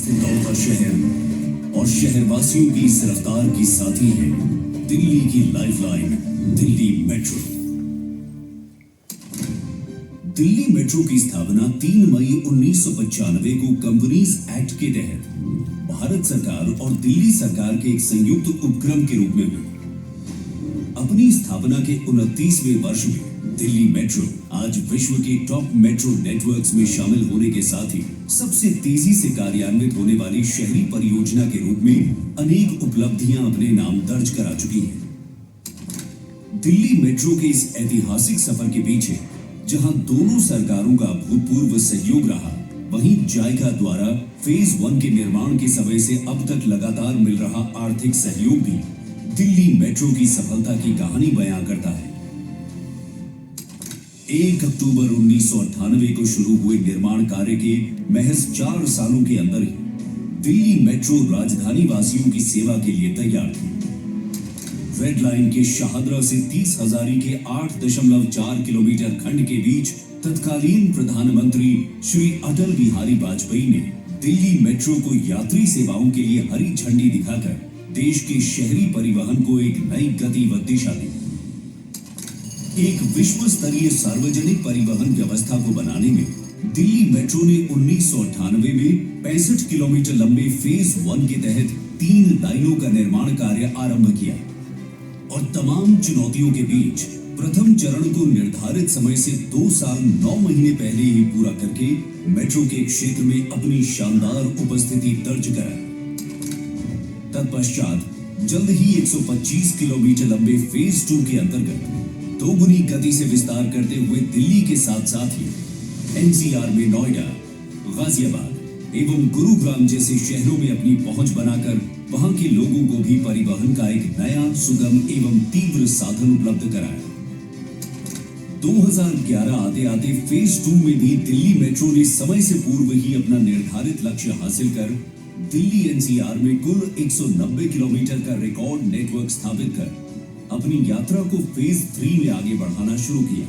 से दौड़ता शहर और शहरवासियों की इस रफ्तार की साथी है दिल्ली की lifeline Delhi metro. Delhi metro की स्थापना 3 मई 1995 को कंपनीज एक्ट के तहत भारत सरकार और दिल्ली सरकार के एक संयुक्त उपक्रम के रूप में हुई। अपनी स्थापना के 29वें वर्ष में दिल्ली मेट्रो आज विश्व के टॉप मेट्रो नेटवर्क्स में शामिल होने के साथ ही सबसे तेजी से कार्यान्वित होने वाली शहरी परियोजना के रूप में अनेक उपलब्धियां अपने नाम दर्ज करा चुकी है। दिल्ली मेट्रो के इस ऐतिहासिक सफर के पीछे जहां दोनों सरकारों का अभूतपूर्व सहयोग रहा, वहीं जायका द्वारा फेज 1 के निर्माण के समय से अब तक लगातार मिल रहा आर्थिक सहयोग भी दिल्ली मेट्रो की सफलता की कहानी बयां करता है। 1 अक्टूबर 1998 को शुरू हुए निर्माण कार्य के महज 4 सालों के अंदर ही दिल्ली मेट्रो राजधानी वासियों की सेवा के लिए तैयार थी। रेड लाइन के शाहदरा से 30 हजारी के 8.4 किलोमीटर खंड के बीच तत्कालीन प्रधानमंत्री श्री अटल बिहारी वाजपेयी ने दिल्ली मेट्रो को यात्री सेवाओं के लिए हरी झंडी दिखाकर देश के शहरी परिवहन को एक नई गति व दिशा दी। एक विश्व स्तरीय सार्वजनिक परिवहन व्यवस्था को बनाने में दिल्ली मेट्रो ने 1998 में 65 किलोमीटर लंबे फेज 1 के तहत 3 लाइनों का निर्माण कार्य आरंभ किया और तमाम चुनौतियों के बीच प्रथम चरण को निर्धारित समय से 2 साल 9 महीने पहले ही पूरा करके मेट्रो के क्षेत्र में अपनी शानदार उपस्थिति दर्ज कराई। तत्पश्चात जल्द ही 125 किलोमीटर लंबे फेज 2 के अंतर्गत दोगुनी गति से विस्तार करते हुए दिल्ली के साथ साथ ही एनसीआर में नोएडा, गाजियाबाद एवं गुरुग्राम जैसे शहरों में अपनी पहुंच बनाकर वहां के लोगों को भी परिवहन का एक नया, सुगम एवं तीव्र साधन उपलब्ध कराया। 2011 आते आते फेज 2 में भी दिल्ली मेट्रो ने समय से पूर्व ही अपना निर्धारित लक्ष्य हासिल कर दिल्ली एनसीआर में कुल 190 किलोमीटर का रिकॉर्ड नेटवर्क स्थापित कर अपनी यात्रा को फेज 3 में आगे बढ़ाना शुरू किया।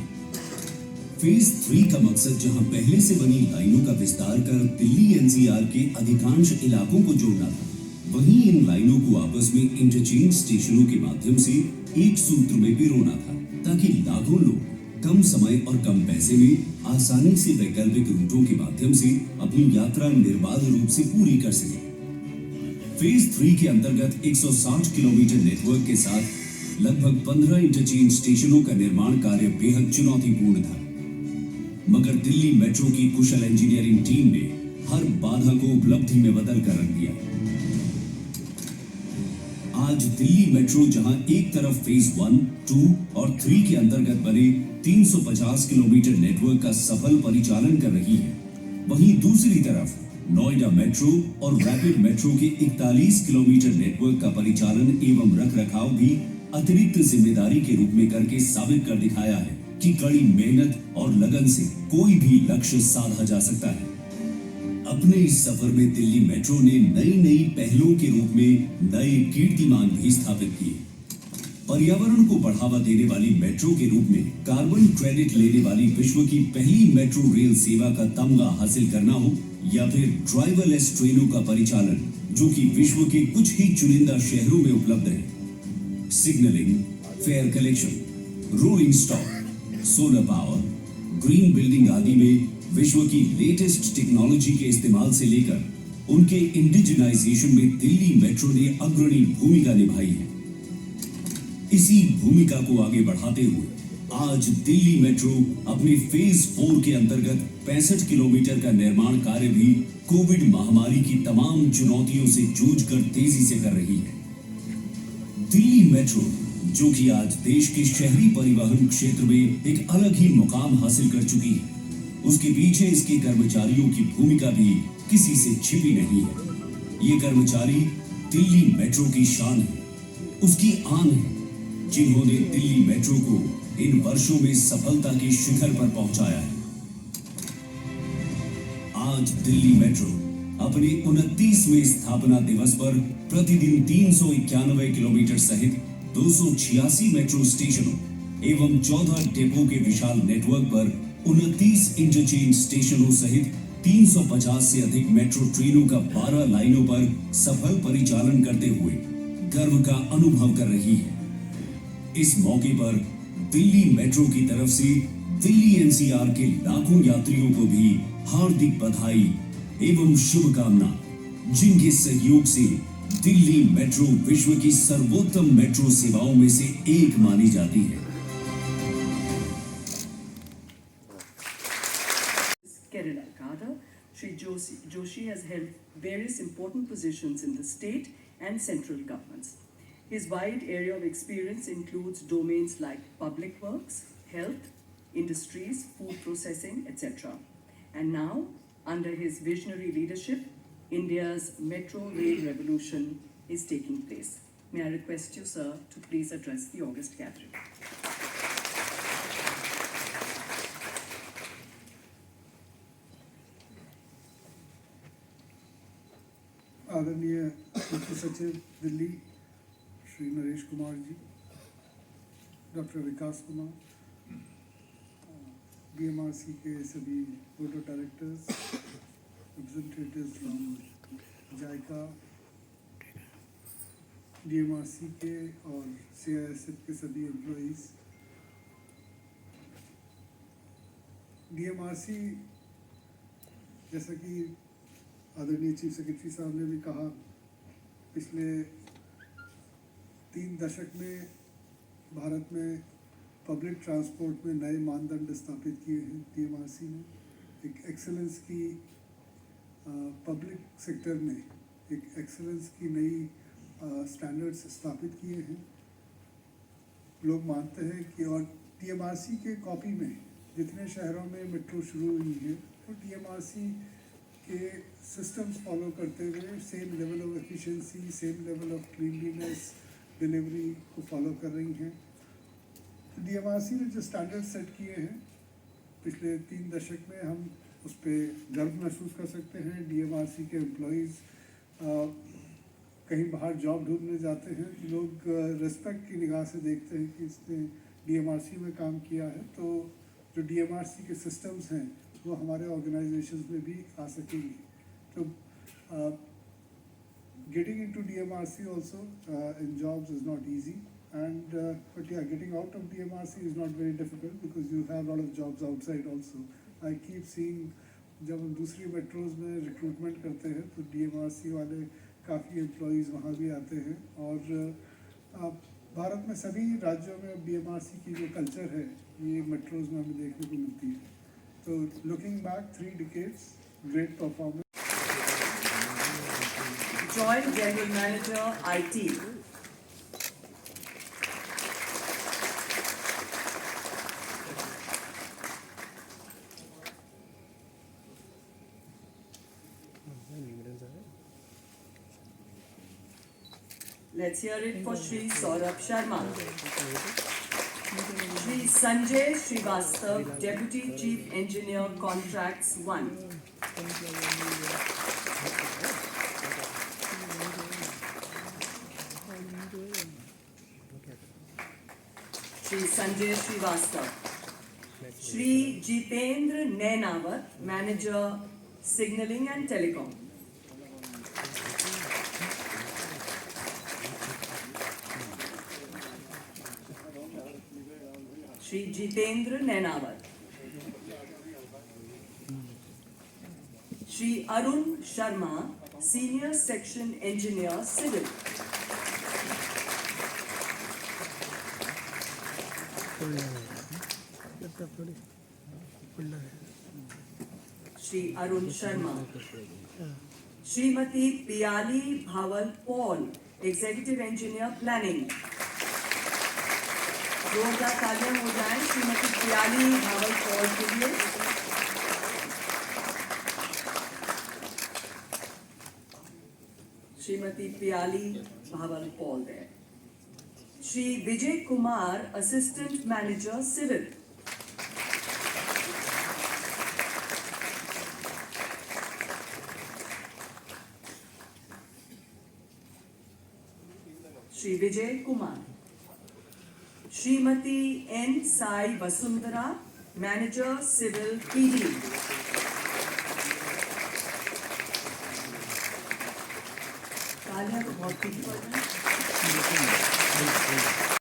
फेज 3 का मकसद जहां पहले से बनी लाइनों का विस्तार कर दिल्ली एनसीआर के अधिकांश इलाकों को जोड़ना था, वहीं इन लाइनों को आपस में इंटरचेंज स्टेशनों के माध्यम से एक सूत्र में पिरोना था, ताकि लाखों लोग कम समय और कम पैसे में आसानी से वैकल्पिक रूटों के माध्यम से अपनी यात्रा निर्बाध रूप से पूरी कर सके। फेज 3 के अंतर्गत 160 किलोमीटर नेटवर्क के साथ लगभग 15 इंटरचेंज स्टेशनों का निर्माण कार्य बेहद चुनौतीपूर्ण था, मगर दिल्ली मेट्रो की कुशल इंजीनियरिंग टीम ने हर बाधा को उपलब्धि में बदल कर रख दिया। आज दिल्ली मेट्रो जहां एक तरफ फेज 1, 2 और 3 के अंतर्गत बने 350 किलोमीटर नेटवर्क का सफल परिचालन कर रही है, वहीं दूसरी तरफ नोएडा मेट्रो और रैपिड मेट्रो के 41 किलोमीटर नेटवर्क का परिचालन एवं रखरखाव भी अतिरिक्त जिम्मेदारी के रूप में करके साबित कर दिखाया है कि कड़ी मेहनत और लगन से कोई भी लक्ष्य साधा जा सकता है। अपने इस सफर में दिल्ली मेट्रो ने नई पहलों के रूप में नए कीर्तिमान भी स्थापित किए। पर्यावरण को बढ़ावा देने वाली मेट्रो के रूप में कार्बन क्रेडिट लेने वाली विश्व की पहली मेट्रो रेल सेवा का तमगा हासिल करना हो, या फिर ड्राइवरलेस ट्रेनों का परिचालन जो कि विश्व के कुछ ही चुनिंदा शहरों में उपलब्ध है। Signalling, fair collection, rolling stock, solar power, green building आदि में विश्व की लेटेस्ट टेक्नोलॉजी के इस्तेमाल से लेकर उनके इंडिजिनाइजेशन में दिल्ली मेट्रो ने अग्रणी भूमिका निभाई है। इसी भूमिका को आगे बढ़ाते हुए आज दिल्ली मेट्रो अपने फेज 4 के अंतर्गत 65 किलोमीटर का निर्माण कार्य भी कोविड महामारी की तमाम चुनौतियों से जूझकर तेजी से कर रही है। दिल्ली मेट्रो जो कि आज देश के शहरी परिवहन क्षेत्र में एक अलग ही मुकाम हासिल कर चुकी है, उसके पीछे इसके कर्मचारियों की भूमिका भी किसी से छिपी नहीं है। ये कर्मचारी दिल्ली मेट्रो की शान है, उसकी आन है, जिन्होंने दिल्ली मेट्रो को इन वर्षों में सफलता के शिखर पर पहुंचाया है। आज दिल्ली मेट्रो अपने 29वें स्थापना दिवस पर प्रतिदिन 391 किलोमीटर सहित 286 मेट्रो स्टेशनों एवं 14 डिपो के विशाल नेटवर्क पर 29 इंटरचेंज स्टेशनों सहित 350 से अधिक मेट्रो ट्रेनों का 12 लाइनों पर सफल परिचालन करते हुए गर्व का अनुभव कर रही है। इस मौके पर दिल्ली मेट्रो की तरफ से दिल्ली एनसीआर के लाखों यात्रियों को भी हार्दिक बधाई एवं शुभकामना, जिनके सहयोग से दिल्ली मेट्रो विश्व की सर्वोत्तम मेट्रो सेवाओं में से एक मानी जाती है। Kerala cadre, Shri Joshi has held various important positions in the state and central governments. His wide area of experience includes domains like public works, health, industries, food processing, etc. And now, under his visionary leadership, India's metro rail revolution is taking place. May I request you, sir, to please address the August gathering. आदरणीय मुख्य सचिव Delhi Shri Naresh Kumar ji, doctor Vikas Kumar, BMRC के सभी board of directors, representatives from JICA, DMRC के और CISF के सभी employees, DMRC जैसा कि आदरणीय चीफ सेक्रेटरी साहब ने भी कहा, पिछले 3 दशक में भारत में पब्लिक ट्रांसपोर्ट में नए मानदंड स्थापित किए हैं। डीएमआरसी ने एक एक्सेलेंस की पब्लिक सेक्टर में एक एक्सेलेंस की नई स्टैंडर्ड्स स्थापित किए हैं। लोग मानते हैं कि और डीएमआरसी के कॉपी में जितने शहरों में मेट्रो शुरू हुई है तो डीएमआरसी के सिस्टम्स फॉलो करते हुए same level of efficiency, same level of cleanliness, delivery को फॉलो कर रही हैं। डीएमआरसी ने जो स्टैंडर्ड सेट किए हैं पिछले 3 दशक में, हम उस पर गर्व महसूस कर सकते हैं। डीएमआरसी के एम्प्लॉइज़ कहीं बाहर जॉब ढूंढने जाते हैं, लोग रिस्पेक्ट की निगाह से देखते हैं कि इसने डीएमआरसी में काम किया है, तो जो डीएमआरसी के सिस्टम्स हैं वो हमारे ऑर्गेनाइजेशंस में भी आ सकेंगी। तो getting into DMRC also in jobs is not easy, and but yeah, getting out of DMRC is not very difficult because you have a lot of jobs outside also. I keep seeing जब हम दूसरी metros में recruitment करते हैं तो DMRC वाले काफ़ी employees वहाँ भी आते हैं, और भारत में सभी राज्यों में अब डीएमआरसी की जो कल्चर है ये मेट्रोज में हमें देखने को मिलती है। तो looking back 3 decades, great performance. Joint General Manager, IT. Let's hear it for Shri Saurabh Sharma. Shri Sanjay Srivastav, Deputy Chief Engineer, Contracts 1. Shri Sanjay Srivastav. Shri Jitendra Nainawat, Manager, Signaling and Telecom. Shri Jitendra Nainawat. Shri Arun Sharma, Senior Section Engineer, Civil. Shri Arun Sharma. Srimati Piyali Bhaval Paul, Executive Engineer, Planning. जोरदार तालियां हो जाएं श्रीमती पियाली भावल पॉल के लिए। Shrimati Piyali Bhaval Paul there. Shri Vijay Kumar, assistant manager, civil. Shri Vijay Kumar. Shrimati N Sai Vasundhara, manager, civil, PD. तालियां तो बहुत पीछे पड़ रही हैं।